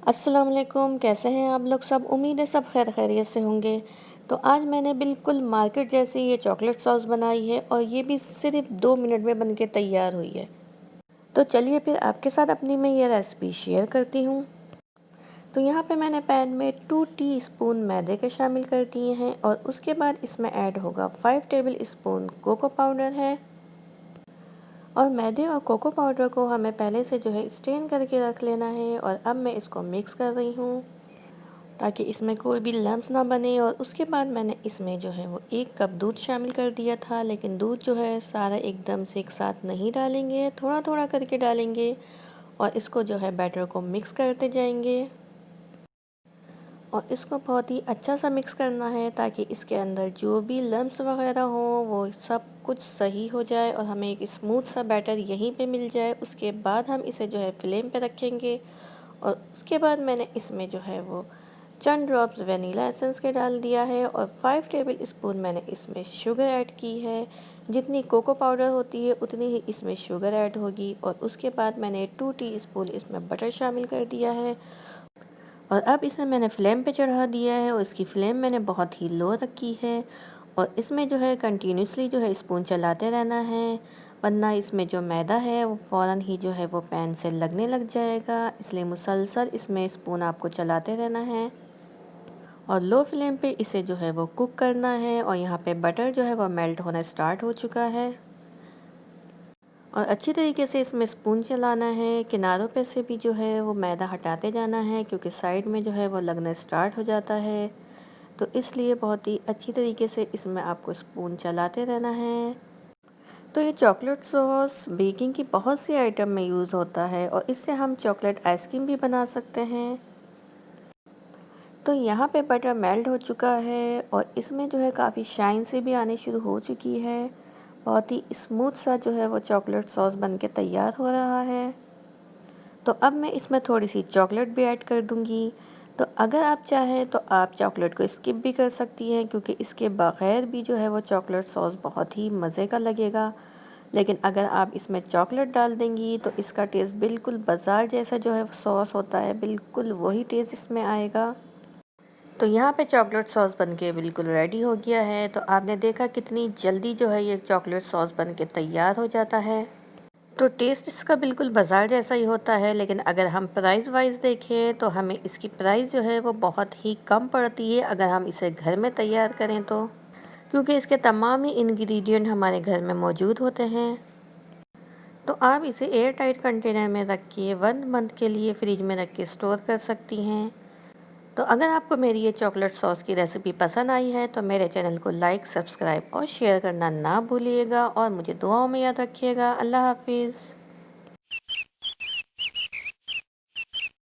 अस्सलाम वालेकुम, कैसे हैं आप लोग सब? उम्मीद है सब खैर खैरियत से होंगे। तो आज मैंने बिल्कुल मार्केट जैसी ये चॉकलेट सॉस बनाई है और ये भी सिर्फ 2 मिनट में बनके तैयार हुई है। तो चलिए फिर आपके साथ अपनी मैं ये रेसिपी शेयर करती हूँ। तो यहाँ पे मैंने पैन में 2 टीस्पून मैदे के शामिल कर दिए हैं और उसके बाद इसमें ऐड होगा 5 टेबल स्पून कोको पाउडर है। और मैदे और कोको पाउडर को हमें पहले से जो है स्टेन करके रख लेना है और अब मैं इसको मिक्स कर रही हूँ ताकि इसमें कोई भी लम्स ना बने। और उसके बाद मैंने इसमें जो है वो 1 कप दूध शामिल कर दिया था, लेकिन दूध जो है सारा एकदम से एक साथ नहीं डालेंगे, थोड़ा थोड़ा करके डालेंगे और इसको जो है बैटर को मिक्स करते जाएंगे। और इसको बहुत ही अच्छा सा मिक्स करना है ताकि इसके अंदर जो भी लम्स वगैरह हो वो सब कुछ सही हो जाए और हमें एक स्मूथ सा बैटर यहीं पे मिल जाए। उसके बाद हम इसे जो है फ्लेम पे रखेंगे और उसके बाद मैंने इसमें जो है वो चंद ड्रॉप्स वनीला एसेंस के डाल दिया है और 5 टेबल स्पून मैंने इसमें शुगर ऐड की है। जितनी कोको पाउडर होती है उतनी ही इसमें शुगर ऐड होगी। और उसके बाद मैंने 2 टीस्पून इसमें बटर शामिल कर दिया है और अब इसे मैंने फ्लेम पे चढ़ा दिया है और इसकी फ्लेम मैंने बहुत ही लो रखी है। और इसमें जो है कंटिन्यूसली जो है स्पून चलाते रहना है, वरना इसमें जो मैदा है वो फ़ौरन ही जो है वो पैन से लगने लग जाएगा। इसलिए मुसलसल इसमें स्पून आपको चलाते रहना है और लो फ्लेम पे इसे जो है वो कुक करना है। और यहाँ पे बटर जो है वो मेल्ट होना स्टार्ट हो चुका है और अच्छी तरीके से इसमें स्पून चलाना है। किनारों पे से भी जो है वो मैदा हटाते जाना है क्योंकि साइड में जो है वो लगना स्टार्ट हो जाता है। तो इसलिए बहुत ही अच्छी तरीके से इसमें आपको स्पून चलाते रहना है। तो ये चॉकलेट सॉस बेकिंग की बहुत सी आइटम में यूज़ होता है और इससे हम चॉकलेट आइसक्रीम भी बना सकते हैं। तो यहाँ पे बटर मेल्ट हो चुका है और इसमें जो है काफ़ी शाइन सी भी आनी शुरू हो चुकी है। बहुत ही स्मूथ सा जो है वो चॉकलेट सॉस बनके तैयार हो रहा है। तो अब मैं इसमें थोड़ी सी चॉकलेट भी ऐड कर दूंगी। तो अगर आप चाहें तो आप चॉकलेट को स्किप भी कर सकती हैं क्योंकि इसके बग़ैर भी जो है वो चॉकलेट सॉस बहुत ही मज़े का लगेगा। लेकिन अगर आप इसमें चॉकलेट डाल देंगी तो इसका टेस्ट बिल्कुल बाज़ार जैसा जो है सॉस होता है, बिल्कुल वही टेस्ट इसमें आएगा। तो यहाँ पे चॉकलेट सॉस बनके बिल्कुल रेडी हो गया है। तो आपने देखा कितनी जल्दी जो है ये चॉकलेट सॉस बनके तैयार हो जाता है। तो टेस्ट इसका बिल्कुल बाज़ार जैसा ही होता है, लेकिन अगर हम प्राइस वाइज देखें तो हमें इसकी प्राइस जो है वो बहुत ही कम पड़ती है अगर हम इसे घर में तैयार करें तो, क्योंकि इसके तमाम ही इंग्रेडिएंट हमारे घर में मौजूद होते हैं। तो आप इसे एयर टाइट कंटेनर में रख के 1 मंथ के लिए फ्रिज में रख के स्टोर कर सकती हैं। तो अगर आपको मेरी ये चॉकलेट सॉस की रेसिपी पसंद आई है तो मेरे चैनल को लाइक, सब्सक्राइब और शेयर करना ना भूलिएगा और मुझे दुआओं में याद रखिएगा। अल्लाह हाफिज़।